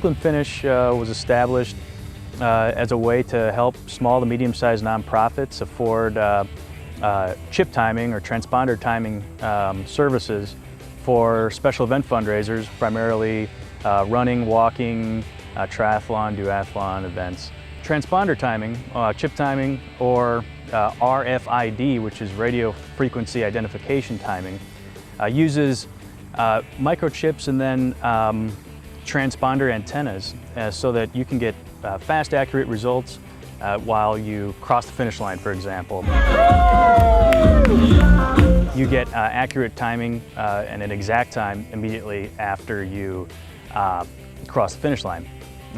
Franklin Finish was established as a way to help small to medium-sized nonprofits afford chip timing or transponder timing services for special event fundraisers, primarily running, walking, triathlon, duathlon events. Transponder timing, chip timing, or RFID, which is radio frequency identification timing, uses microchips and then transponder antennas so that you can get fast, accurate results while you cross the finish line, for example. You get accurate timing and an exact time immediately after you cross the finish line.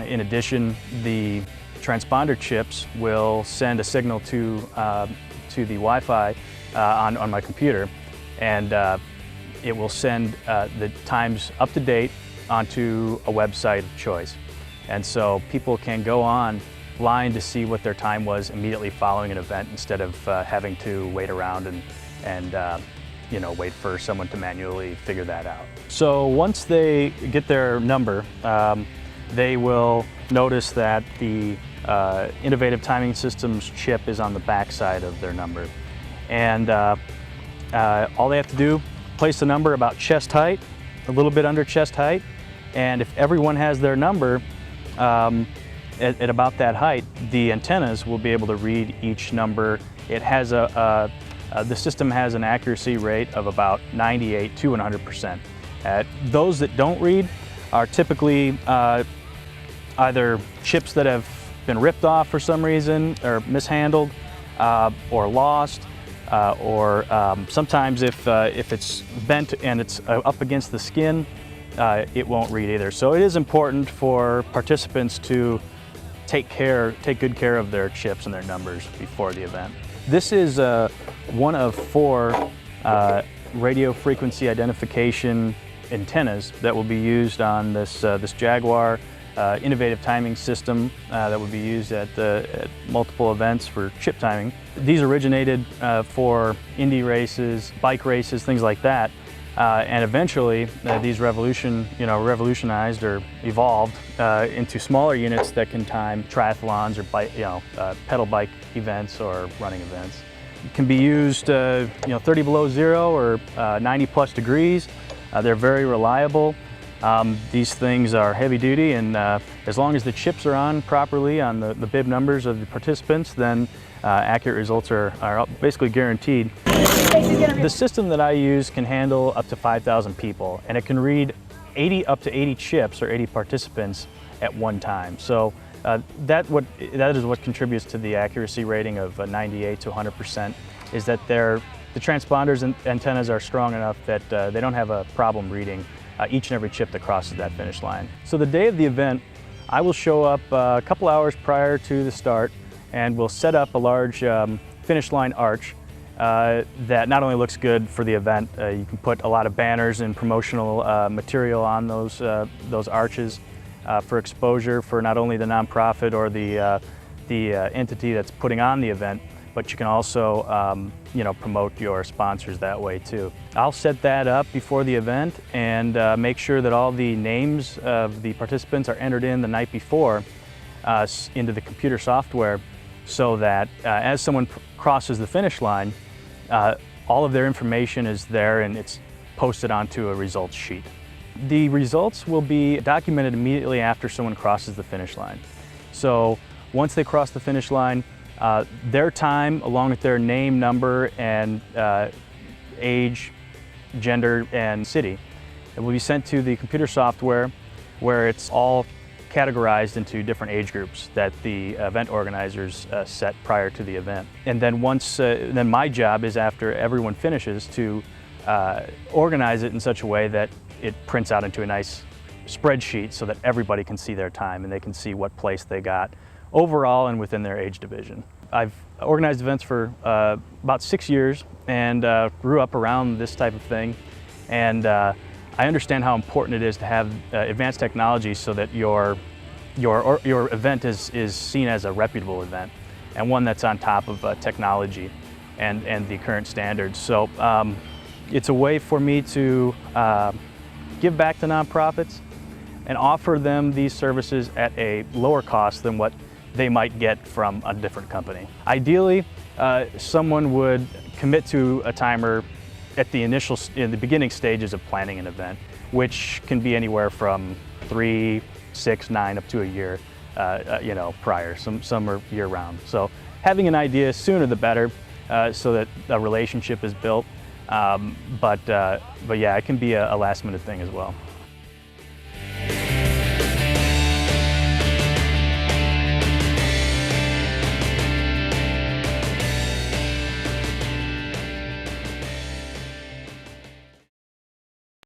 In addition, the transponder chips will send a signal to the Wi-Fi on my computer, and it will send the times up to date onto a website of choice. And so people can go online to see what their time was immediately following an event instead of having to wait around and wait for someone to manually figure that out. So once they get their number, they will notice that the Innovative Timing Systems chip is on the back side of their number. And all they have to do, place the number about chest height, a little bit under chest height, and if everyone has their number at about that height, the antennas will be able to read each number. It has the system has an accuracy rate of about 98 to 100%. Those that don't read are typically either chips that have been ripped off for some reason, or mishandled, or lost, or sometimes if it's bent and it's up against the skin, it won't read either. So it is important for participants to take good care of their chips and their numbers before the event. This is one of 4 radio frequency identification antennas that will be used on this Jaguar innovative timing system that will be used at multiple events for chip timing. These originated for Indy races, bike races, things like that. And eventually, these revolutionized or evolved into smaller units that can time triathlons or pedal bike events or running events. It can be used 30 below zero or 90 plus degrees. They're very reliable. These things are heavy duty, and as long as the chips are on properly on the bib numbers of the participants, then accurate results are basically guaranteed. The system that I use can handle up to 5,000 people, and it can read up to 80 chips or 80 participants at one time. So that is what contributes to the accuracy rating of 98 to 100%, is that the transponders and antennas are strong enough that they don't have a problem reading each and every chip that crosses that finish line. So the day of the event, I will show up a couple hours prior to the start, and we'll set up a large finish line arch that not only looks good for the event, you can put a lot of banners and promotional material on those arches for exposure for not only the nonprofit or the entity that's putting on the event, but you can also promote your sponsors that way too. I'll set that up before the event and make sure that all the names of the participants are entered in the night before into the computer software, so that as someone crosses the finish line, all of their information is there and it's posted onto a results sheet. The results will be documented immediately after someone crosses the finish line. So once they cross the finish line, their time, along with their name, number, and age, gender, and city, it will be sent to the computer software, where it's all categorized into different age groups that the event organizers set prior to the event. And then then my job is, after everyone finishes, to organize it in such a way that it prints out into a nice spreadsheet so that everybody can see their time and they can see what place they got overall and within their age division. I've organized events for about 6 years and grew up around this type of thing, and I understand how important it is to have advanced technology so that your event is seen as a reputable event and one that's on top of technology and the current standards. So it's a way for me to give back to nonprofits, and offer them these services at a lower cost than what they might get from a different company. Ideally, someone would commit to a timer at the in the beginning stages of planning an event, which can be anywhere from 3, 6, 9, up to a year, prior. Some are year round. So having an idea sooner the better, so that a relationship is built. But yeah, it can be a last minute thing as well.